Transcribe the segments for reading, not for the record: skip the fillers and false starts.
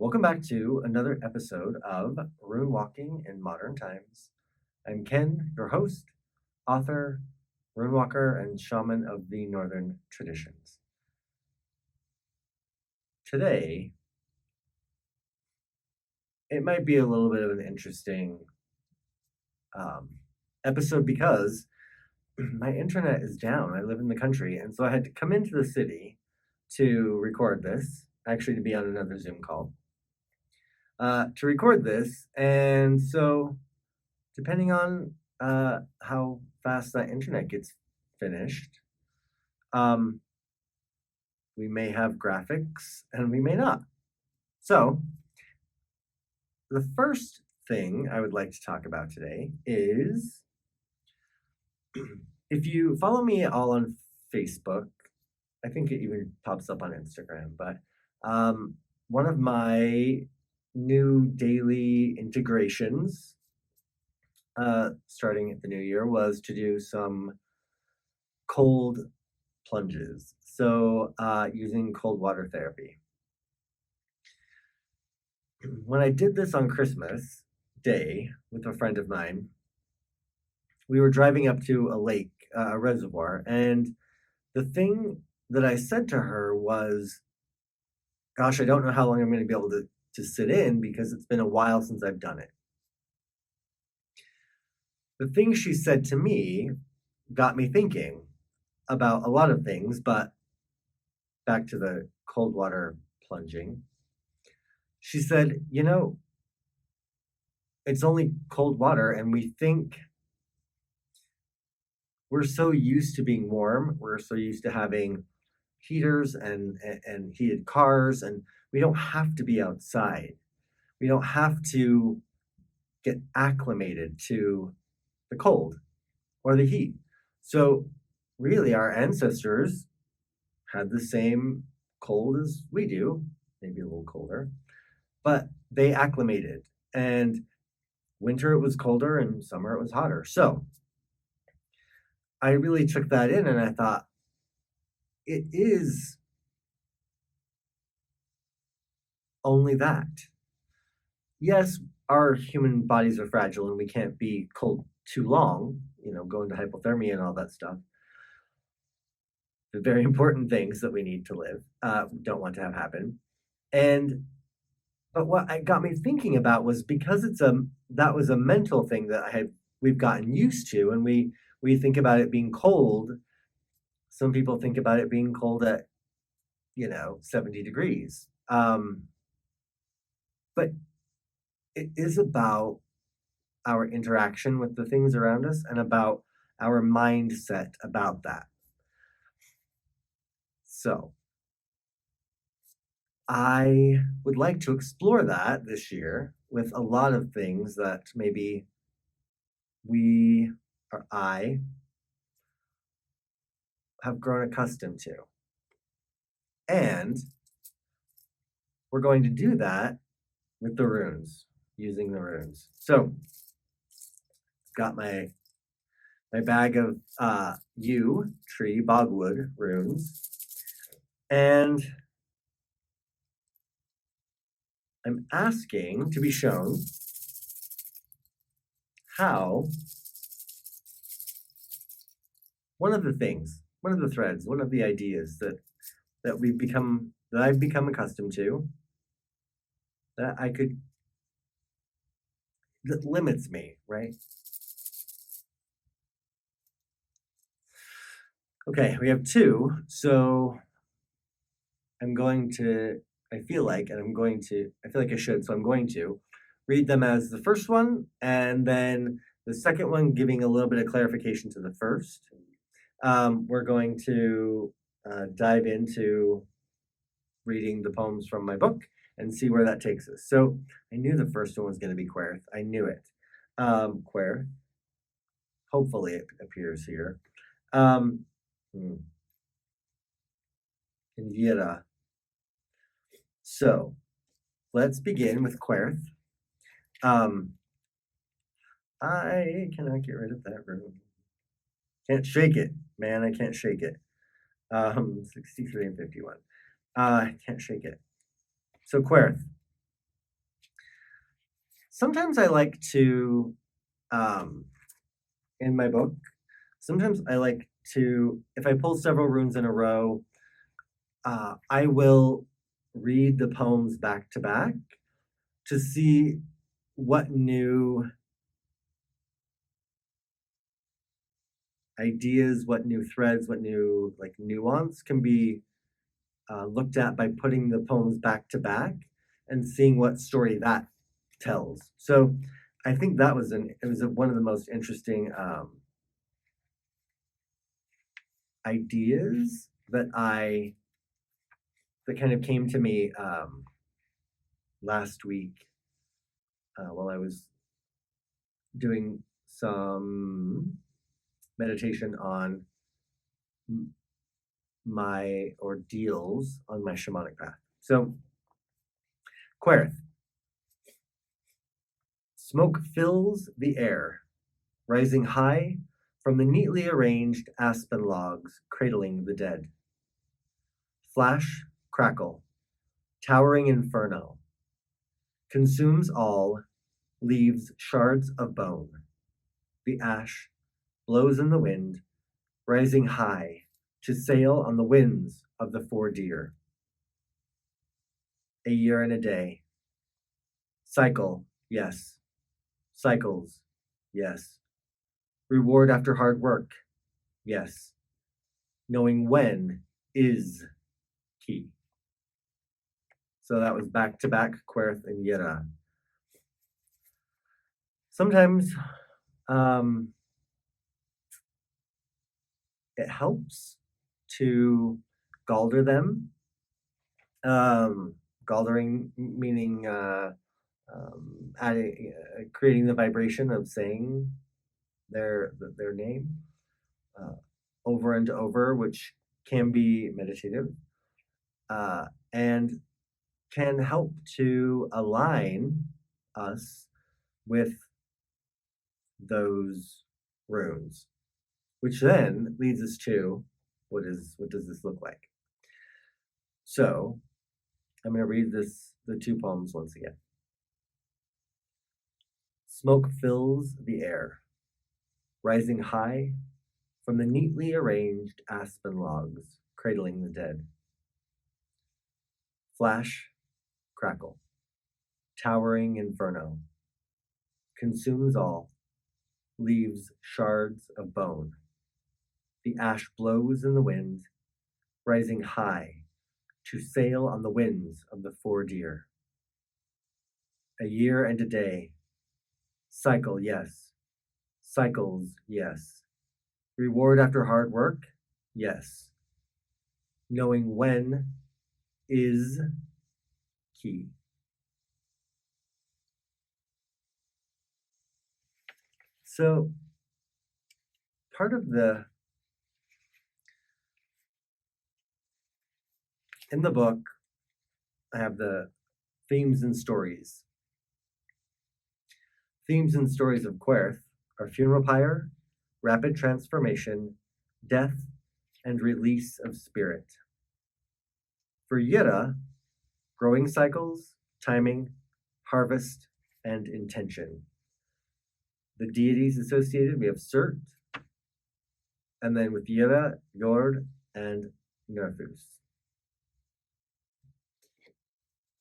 Welcome back to another episode of Rune Walking in Modern Times. I'm Ken, your host, author, runewalker, and shaman of the Northern traditions. Today, it might be a little bit of an interesting um, episode because my internet is down. I live in the country, and so I had to come into the city to record this, actually, to be on another Zoom call. To record this, and so depending on how fast that internet gets finished, um, we may have graphics and we may not. So, the first thing I would like to talk about today is if you follow me all on Facebook, I think it even pops up on Instagram, but one of my new daily integrations starting at the new year was to do some cold plunges. So using cold water therapy. When I did this on Christmas Day with a friend of mine, we were driving up to a lake, a reservoir, and the thing that I said to her was, gosh, I don't know how long I'm going to be able to sit in because it's been a while since I've done it. The thing she said to me got me thinking about a lot of things, but back to the cold water plunging. She said, it's only cold water, and we think we're so used to being warm. We're so used to having heaters and heated cars, and we don't have to be outside. We don't have to get acclimated to the cold or the heat. So really, our ancestors had the same cold as we do, maybe a little colder, but they acclimated. And winter it was colder and summer it was hotter. So I really took that in and I thought, it is only that. Yes, our human bodies are fragile and we can't be cold too long, go into hypothermia and all that stuff. The very important things that we need to live, don't want to have happen. But what got me thinking about was because that was a mental thing that we've gotten used to, and we think about it being cold. Some people think about it being cold at 70 degrees. But it is about our interaction with the things around us and about our mindset about that. So I would like to explore that this year with a lot of things that maybe we or I have grown accustomed to. And we're going to do that with the runes, using the runes. So got my bag of yew tree bogwood runes, and I'm asking to be shown how one of the threads, one of the ideas that I've become accustomed to, that limits me, right? Okay, we have two, so I feel like I should, so I'm going to read them as the first one, and then the second one giving a little bit of clarification to the first. We're going to dive into reading the poems from my book and see where that takes us. So I knew the first one was going to be Cweorth. I knew it. Cweorth. Hopefully it appears here. And Jera. So let's begin with Cweorth. I cannot get rid of that room. Can't shake it, man. I can't shake it. 63 and 51. I can't shake it. So Cweorth. Sometimes I like to, in my book, sometimes I like to, if I pull several runes in a row, I will read the poems back to back to see what new ideas, what new threads, what new like nuance can be looked at by putting the poems back to back and seeing what story that tells. So I think that was one of the most interesting ideas that kind of came to me last week while I was doing some meditation on my ordeals on my shamanic path. So, Cweorth. Smoke fills the air, rising high from the neatly arranged aspen logs cradling the dead. Flash, crackle, towering inferno, consumes all, leaves shards of bone. The ash blows in the wind, rising high to sail on the winds of the four deer. A year and a day. Cycle, yes. Cycles, yes. Reward after hard work, yes. Knowing when is key. So that was back to back Cweorth and Jera. Sometimes it helps to galder them. Galdering meaning creating the vibration of saying their name over and over, which can be meditative and can help to align us with those runes, which then leads us to what does this look like? So I'm going to read the two poems once again. Smoke fills the air, rising high from the neatly arranged aspen logs cradling the dead. Flash, crackle, towering inferno, consumes all, leaves shards of bone. The ash blows in the wind, rising high to sail on the winds of the four deer. A year and a day. Cycle, yes. Cycles, yes. Reward after hard work, yes. Knowing when is key. So part of in the book, I have the themes and stories. Themes and stories of Cweorth are funeral pyre, rapid transformation, death, and release of spirit. For Jera, growing cycles, timing, harvest, and intention. The deities associated, we have Surt, and then with Jera, Jord, and Nerthus.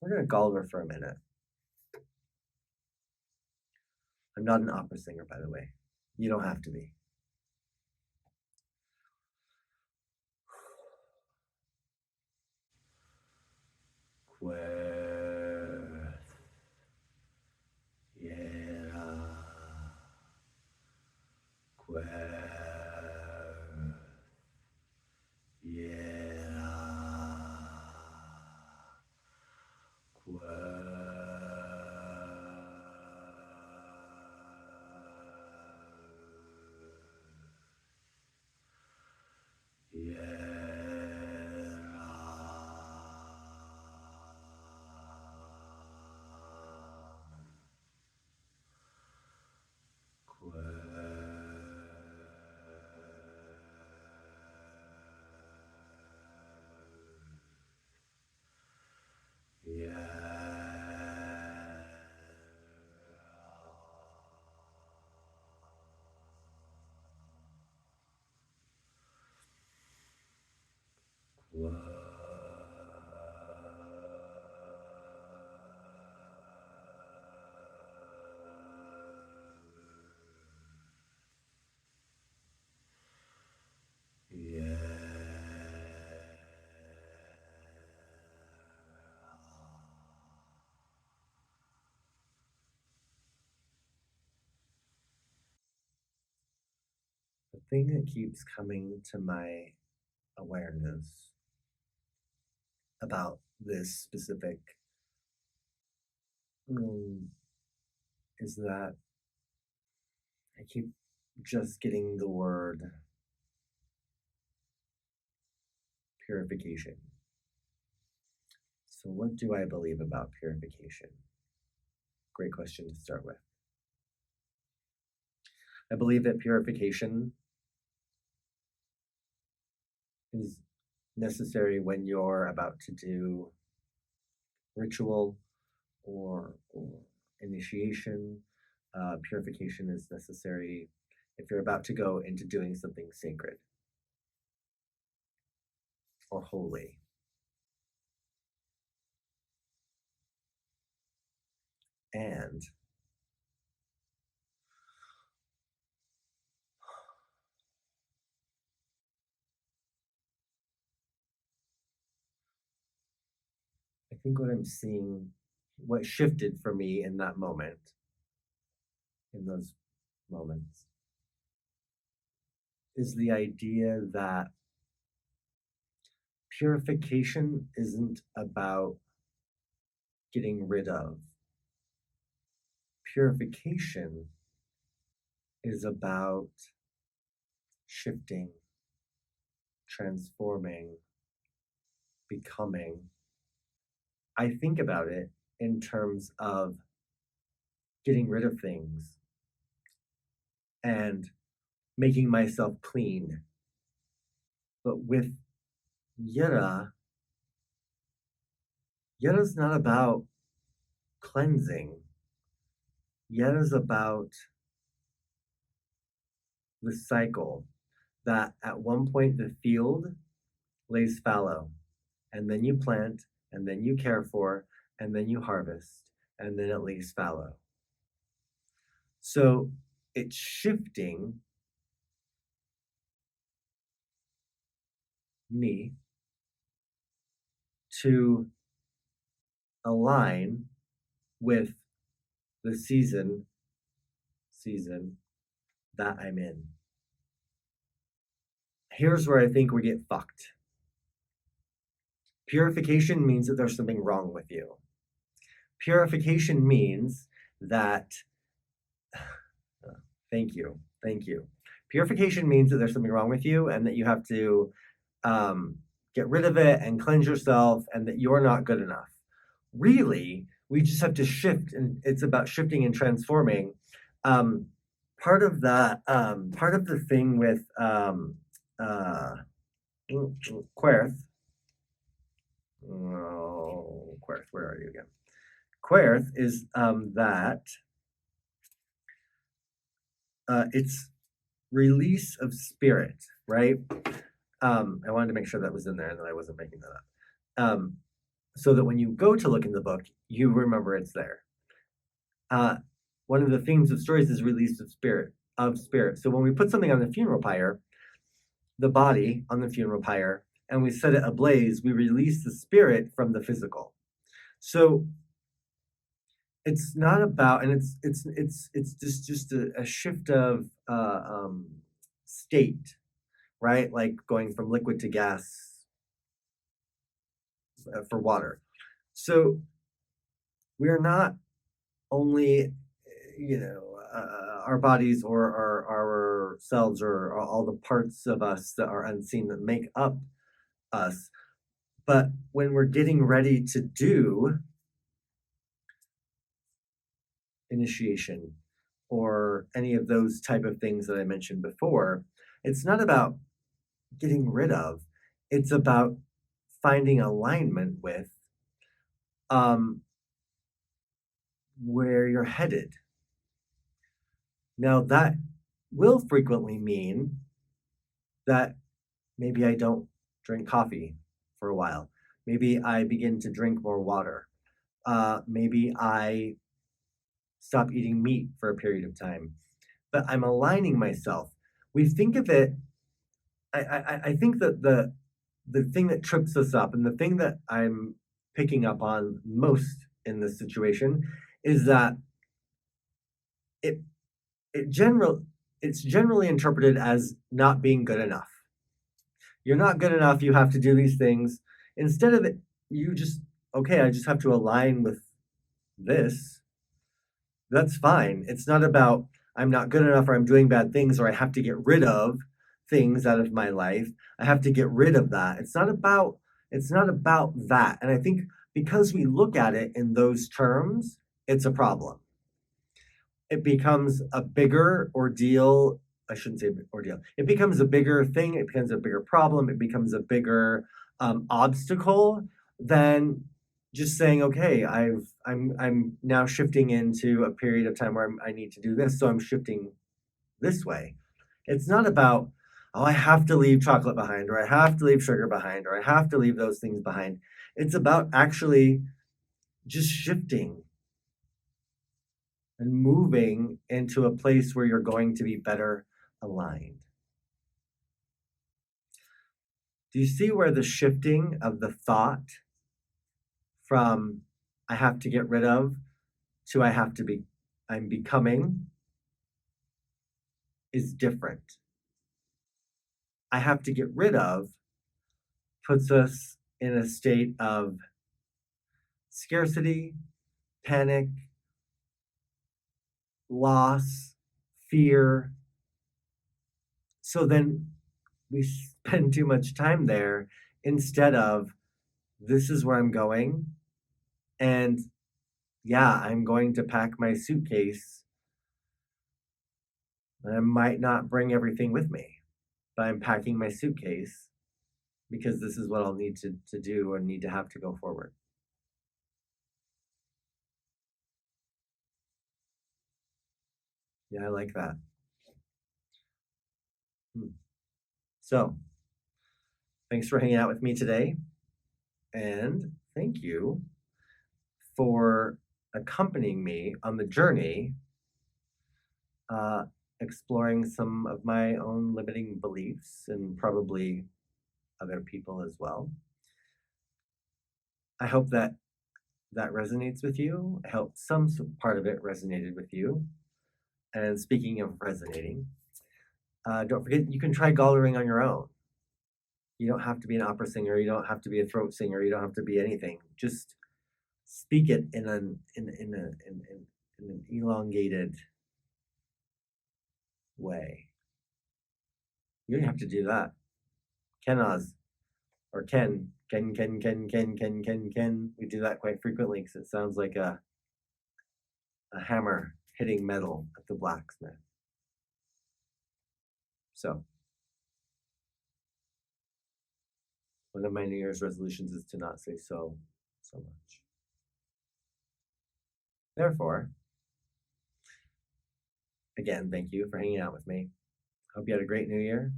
We're going to Galder for a minute. I'm not an opera singer, by the way. You don't have to be. Cweorth, Jera, Cweorth, Jera, Cweorth, Jera. thing that keeps coming to my awareness about this specific room is that I keep just getting the word purification. So, what do I believe about purification? Great question to start with. I believe that purification is necessary when you're about to do ritual or initiation. Purification is necessary if you're about to go into doing something sacred or holy. And I think what I'm seeing, what shifted for me in that moment, in those moments, is the idea that purification isn't about getting rid of. Purification is about shifting, transforming, becoming. I think about it in terms of getting rid of things and making myself clean. But with Jera's not about cleansing. Jera's about the cycle that at one point the field lays fallow, and then you plant, and then you care for, and then you harvest, and then it lays fallow. So it's shifting me to align with the season that I'm in. Here's where I think we get fucked. Purification means that there's something wrong with you. Purification means that thank you. Purification means that there's something wrong with you and that you have to get rid of it and cleanse yourself and that you're not good enough. Really, we just have to shift, and it's about shifting and transforming. Part of the thing with Cweorth. Oh, Cweorth, where are you again? Cweorth is that it's release of spirit, right? I wanted to make sure that was in there and that I wasn't making that up. So that when you go to look in the book, you remember it's there. One of the themes of stories is release of spirit. So when we put something on the funeral pyre, the body on the funeral pyre, and we set it ablaze, we release the spirit from the physical. So it's not about, and it's just a shift of state, right? Like going from liquid to gas for water. So we're not only, our bodies or our cells or all the parts of us that are unseen that make up us, but when we're getting ready to do initiation or any of those type of things that I mentioned before, it's not about getting rid of, it's about finding alignment with where you're headed. Now, that will frequently mean that maybe I don't drink coffee for a while. Maybe I begin to drink more water. Maybe I stop eating meat for a period of time. But I'm aligning myself. We think of it, I think that the thing that trips us up and the thing that I'm picking up on most in this situation is that it it's generally interpreted as not being good enough. You're not good enough, you have to do these things. Instead of it, you just, okay, I just have to align with this. That's fine. It's not about I'm not good enough or I'm doing bad things or I have to get rid of things out of my life. I have to get rid of that. It's not about that. And I think because we look at it in those terms, it's a problem. It becomes a bigger ordeal. I shouldn't say ordeal. It becomes a bigger thing. It becomes a bigger problem. It becomes a bigger obstacle than just saying, okay, I'm now shifting into a period of time where I need to do this, so I'm shifting this way. It's not about, oh, I have to leave chocolate behind, or I have to leave sugar behind, or I have to leave those things behind. It's about actually just shifting and moving into a place where you're going to be better aligned. Do you see where the shifting of the thought from I have to get rid of to I'm becoming is different? I have to get rid of puts us in a state of scarcity, panic, loss, fear. So then we spend too much time there instead of this is where I'm going. And yeah, I'm going to pack my suitcase. I might not bring everything with me, but I'm packing my suitcase because this is what I'll need to do and need to have to go forward. Yeah, I like that. So, thanks for hanging out with me today. And thank you for accompanying me on the journey, exploring some of my own limiting beliefs and probably other people as well. I hope that resonates with you. I hope some part of it resonated with you. And speaking of resonating, don't forget you can try Gallering on your own. You don't have to be an opera singer. You don't have to be a throat singer. You don't have to be anything. Just speak it in an elongated way. You don't have to do that. Kenn Oz or Ken. We do that quite frequently because it sounds like a hammer hitting metal at the blacksmith. So, one of my New Year's resolutions is to not say so much. Therefore, again, thank you for hanging out with me. Hope you had a great New Year.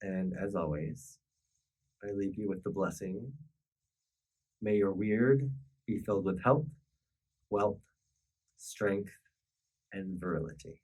And as always, I leave you with the blessing. May your weird be filled with health, wealth, strength, and virility.